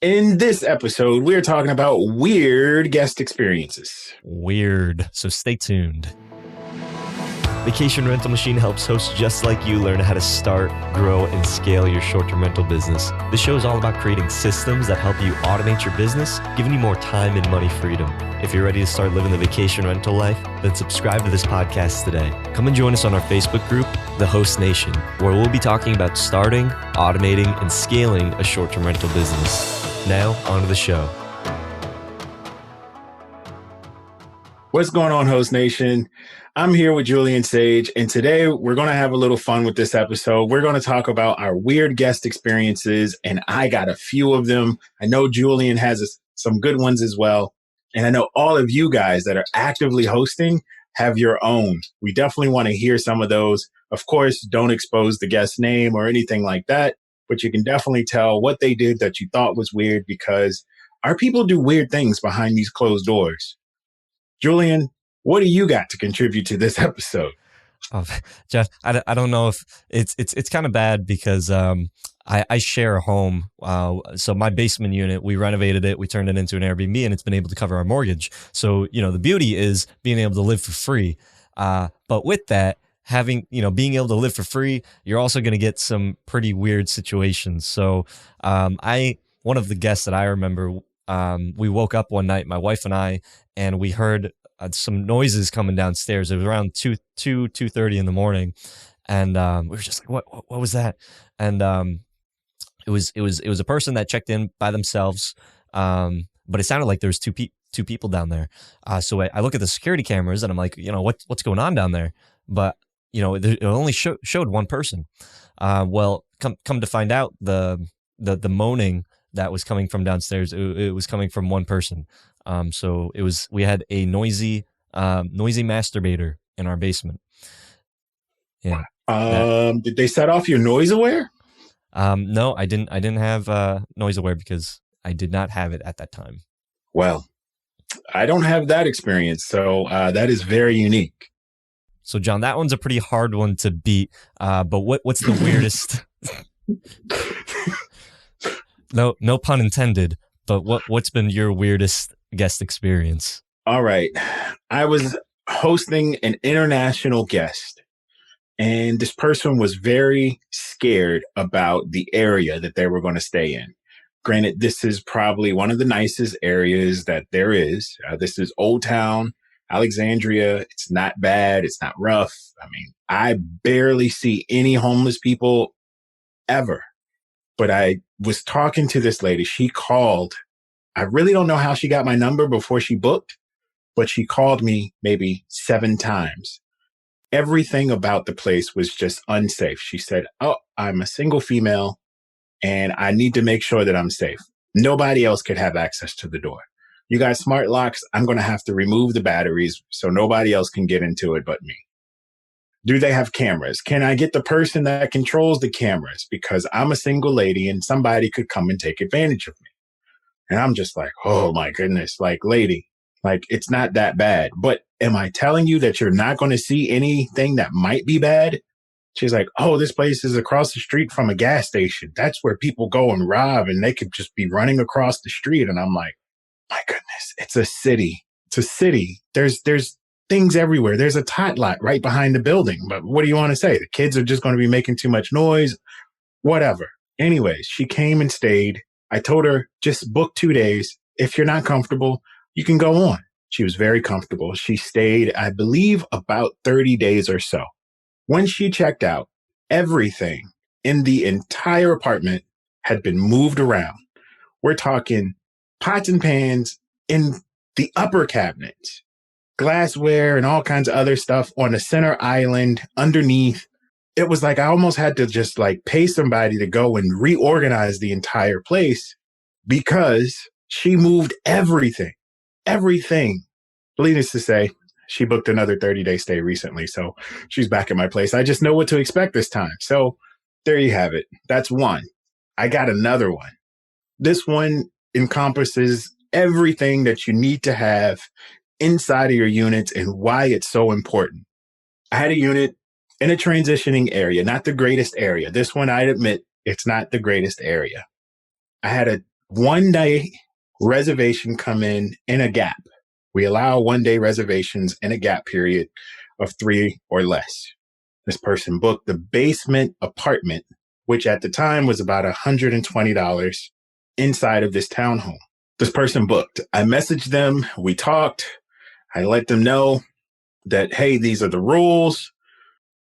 In this episode, we're talking about weird guest experiences. Weird. So stay tuned. Vacation Rental Machine helps hosts just like you learn how to start, grow, and scale your short-term rental business. This show is all about creating systems that help you automate your business, giving you more time and money freedom. If you're ready to start living the vacation rental life, then subscribe to this podcast today. Come and join us on our Facebook group, The Host Nation, where we'll be talking about starting, automating, and scaling a short-term rental business. Now, on to the show. What's going on, Host Nation? I'm here with Julian Sage, and today we're going to have a little fun with this episode. We're going to talk about our weird guest experiences, and I got a few of them. I know Julian has some good ones as well, and I know all of you guys that are actively hosting have your own. We definitely want to hear some of those. Of course, don't expose the guest name or anything like that, but you can definitely tell what they did that you thought was weird, because our people do weird things behind these closed doors. Julian, what do you got to contribute to this episode? Oh, Jeff, I don't know if it's kind of bad because I share a home. So my basement unit, we renovated it, we turned it into an Airbnb, and it's been able to cover our mortgage. So, the beauty is being able to live for free. But with that, being able to live for free, you're also going to get some pretty weird situations. So one of the guests that I remember, we woke up one night, my wife and I, and we heard some noises coming downstairs. It was around 2:30 in the morning, and we were just like, "What was that?" And it was a person that checked in by themselves, but it sounded like there was two people down there. So I look at the security cameras, and I'm like, what's going on down there? But it only showed one person. Well, come to find out, the moaning that was coming from downstairs, it was coming from one person. So we had a noisy masturbator in our basement. Yeah. Did they set off your noise aware? No, I didn't have noise aware because I did not have it at that time. Well, I don't have that experience, so that is very unique. So, John, that one's a pretty hard one to beat. But what's the weirdest? No pun intended. But what's been your weirdest guest experience? All right. I was hosting an international guest, and this person was very scared about the area that they were going to stay in. Granted, this is probably one of the nicest areas that there is. This is Old Town, Alexandria. It's not bad. It's not rough. I mean, I barely see any homeless people ever. But I was talking to this lady. She called. I really don't know how she got my number before she booked, but she called me maybe 7 times. Everything about the place was just unsafe. She said, "Oh, I'm a single female and I need to make sure that I'm safe. Nobody else could have access to the door. You got smart locks. I'm going to have to remove the batteries so nobody else can get into it but me. Do they have cameras? Can I get the person that controls the cameras? Because I'm a single lady and somebody could come and take advantage of me." And I'm just like, oh my goodness, like, lady, like, it's not that bad. But am I telling you that you're not going to see anything that might be bad? She's like, oh, this place is across the street from a gas station. That's where people go and rob, and they could just be running across the street. And I'm like, my goodness, it's a city. It's a city. There's things everywhere. There's a tot lot right behind the building. But what do you want to say? The kids are just going to be making too much noise, whatever. Anyways, she came and stayed. I told her, just book 2 days. If you're not comfortable, you can go on. She was very comfortable. She stayed, I believe, about 30 days or so. When she checked out, everything in the entire apartment had been moved around. We're talking pots and pans in the upper cabinets, glassware and all kinds of other stuff on the center island underneath. It was like I almost had to just like pay somebody to go and reorganize the entire place because she moved everything. Needless to say, she booked another 30-day stay recently, so she's back at my place. I just know what to expect this time. So there you have it. That's one. I got another one. This one encompasses everything that you need to have inside of your units and why it's so important. I had a unit in a transitioning area, not the greatest area. This one, I admit, it's not the greatest area. I had a One day reservation come in a gap. We allow 1 day reservations in a gap period of 3 or less. This person booked the basement apartment, which at the time was about $120 inside of this townhome. This person booked. I messaged them. We talked. I let them know that, hey, these are the rules.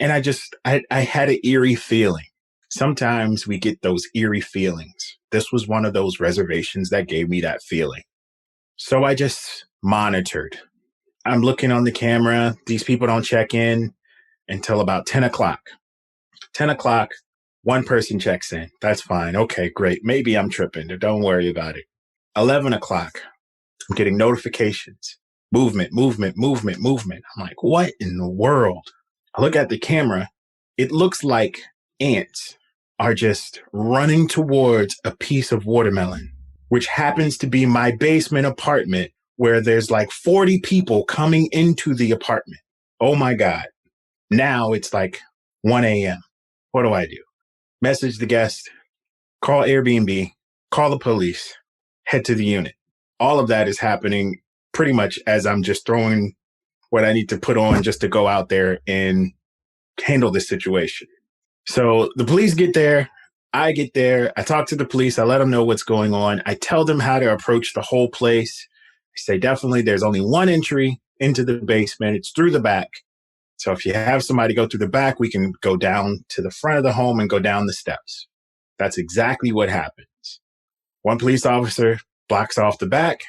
And I had an eerie feeling. Sometimes we get those eerie feelings. This was one of those reservations that gave me that feeling. So I just monitored. I'm looking on the camera. These people don't check in until about 10 o'clock. 10 o'clock, one person checks in. That's fine. Okay, great. Maybe I'm tripping. Don't worry about it. 11 o'clock, I'm getting notifications. Movement, movement, movement, movement. I'm like, what in the world? I look at the camera. It looks like ants are just running towards a piece of watermelon, which happens to be my basement apartment where there's like 40 people coming into the apartment. Oh my God. Now it's like 1 a.m. What do I do? Message the guest, call Airbnb, call the police, head to the unit. All of that is happening pretty much as I'm just throwing what I need to put on just to go out there and handle this situation. So the police get there. I get there. I talk to the police. I let them know what's going on. I tell them how to approach the whole place. I say, definitely, there's only one entry into the basement. It's through the back. So if you have somebody go through the back, we can go down to the front of the home and go down the steps. That's exactly what happens. One police officer blocks off the back.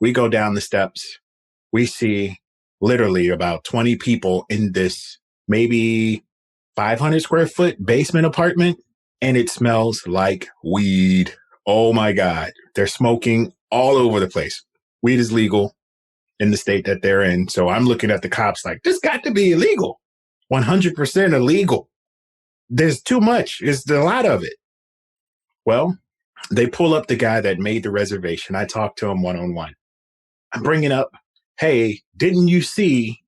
We go down the steps. We see literally about 20 people in this maybe 500 square foot basement apartment, and it smells like weed. Oh my God. They're smoking all over the place. Weed is legal in the state that they're in. So I'm looking at the cops like, this got to be illegal. 100% illegal. There's too much. There's a lot of it. Well, they pull up the guy that made the reservation. I talked to him one-on-one. I'm bringing up, hey, didn't you see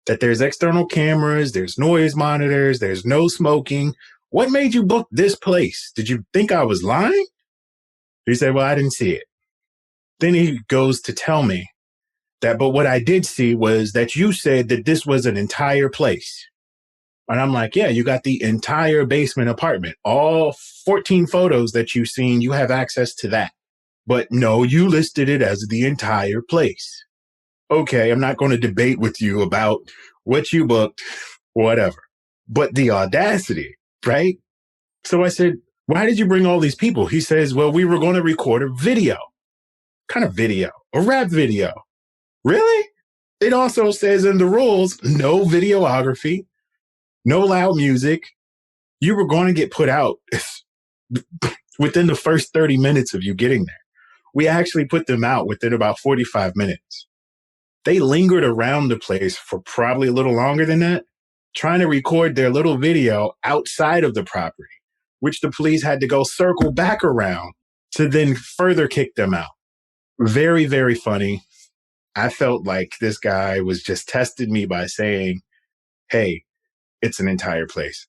that there's external cameras, there's noise monitors, there's no smoking? What made you book this place? Did you think I was lying? He said, well, I didn't see it. Then he goes to tell me that, but what I did see was that you said that this was an entire place. And I'm like, yeah, you got the entire basement apartment. All 14 photos that you've seen, you have access to that. But no, you listed it as the entire place. Okay, I'm not going to debate with you about what you booked, whatever. But the audacity, right? So I said, why did you bring all these people? He says, well, we were going to record a video. Kind of video? A rap video. Really? It also says in the rules, no videography, no loud music. You were going to get put out within the first 30 minutes of you getting there. We actually put them out within about 45 minutes. They lingered around the place for probably a little longer than that, trying to record their little video outside of the property, which the police had to go circle back around to then further kick them out. Very, very funny. I felt like this guy was just testing me by saying, hey, it's an entire place.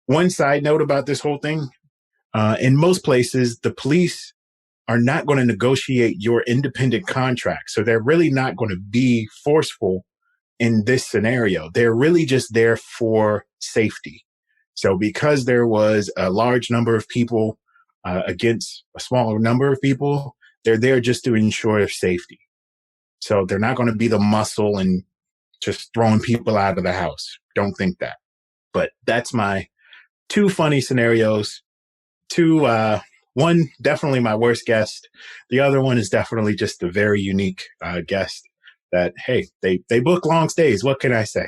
One side note about this whole thing, in most places, the police are not going to negotiate your independent contract. So they're really not going to be forceful in this scenario. They're really just there for safety. So because there was a large number of people against a smaller number of people, they're there just to ensure safety. So they're not going to be the muscle and just throwing people out of the house. Don't think that. But that's my two funny scenarios. One, definitely my worst guest. The other one is definitely just a very unique guest that, hey, they book long stays. What can I say?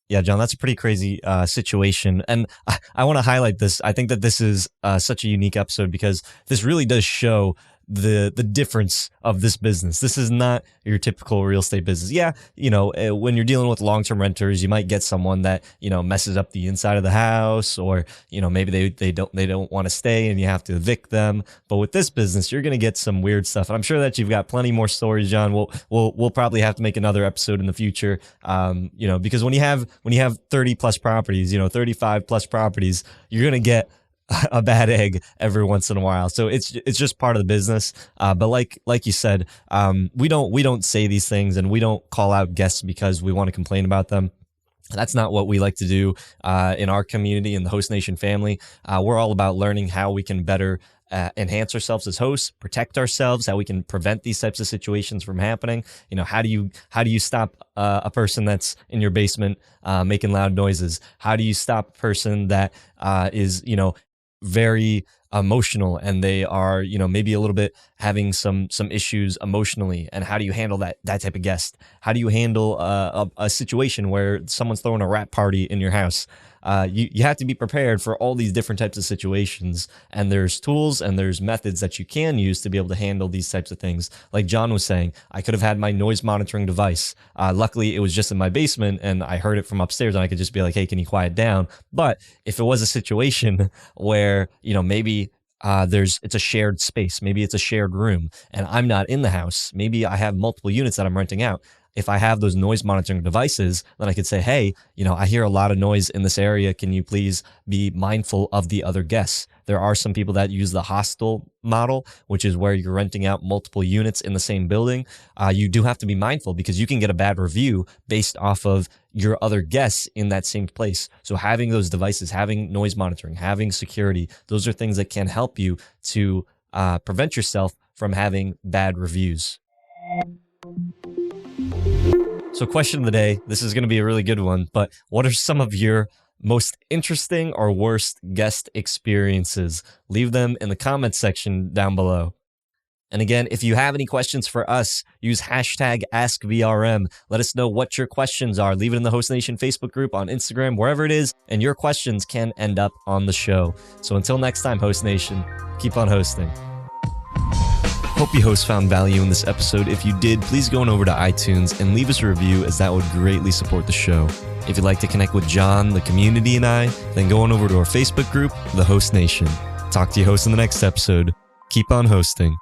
Yeah, John, that's a pretty crazy situation. And I want to highlight this. I think that this is such a unique episode because this really does show the difference of this business. This is not your typical real estate business. Yeah, when you're dealing with long-term renters, you might get someone that, messes up the inside of the house, or, maybe they don't want to stay and you have to evict them. But with this business, you're going to get some weird stuff. And I'm sure that you've got plenty more stories, John. We'll probably have to make another episode in the future. Because when you have 30 plus properties, 35 plus properties, you're going to get a bad egg every once in a while. So it's just part of the business. But like you said, we don't say these things, and we don't call out guests because we want to complain about them. That's not what we like to do in our community, in the Host Nation family. We're all about learning how we can better enhance ourselves as hosts, protect ourselves, how we can prevent these types of situations from happening. How do you stop a person that's in your basement making loud noises? How do you stop a person that is very emotional, and they are maybe a little bit having some issues emotionally? And how do you handle that type of guest? How do you handle a situation where someone's throwing a rap party in your house? You have to be prepared for all these different types of situations, and there's tools and there's methods that you can use to be able to handle these types of things. Like John was saying, I could have had my noise monitoring device. Luckily, it was just in my basement, and I heard it from upstairs, and I could just be like, hey, can you quiet down? But if it was a situation where, maybe it's a shared space, maybe it's a shared room, and I'm not in the house, maybe I have multiple units that I'm renting out. If I have those noise monitoring devices, then I could say, hey, I hear a lot of noise in this area. Can you please be mindful of the other guests? There are some people that use the hostel model, which is where you're renting out multiple units in the same building. You do have to be mindful, because you can get a bad review based off of your other guests in that same place. So having those devices, having noise monitoring, having security, those are things that can help you to prevent yourself from having bad reviews. So question of the day, this is going to be a really good one, but what are some of your most interesting or worst guest experiences? Leave them in the comments section down below. And again, if you have any questions for us, use hashtag AskVRM. Let us know what your questions are. Leave it in the Host Nation Facebook group, on Instagram, wherever it is, and your questions can end up on the show. So until next time, Host Nation, keep on hosting. Hope you hosts found value in this episode. If you did, please go on over to iTunes and leave us a review, as that would greatly support the show. If you'd like to connect with John, the community, and I, then go on over to our Facebook group, The Host Nation. Talk to you hosts in the next episode. Keep on hosting.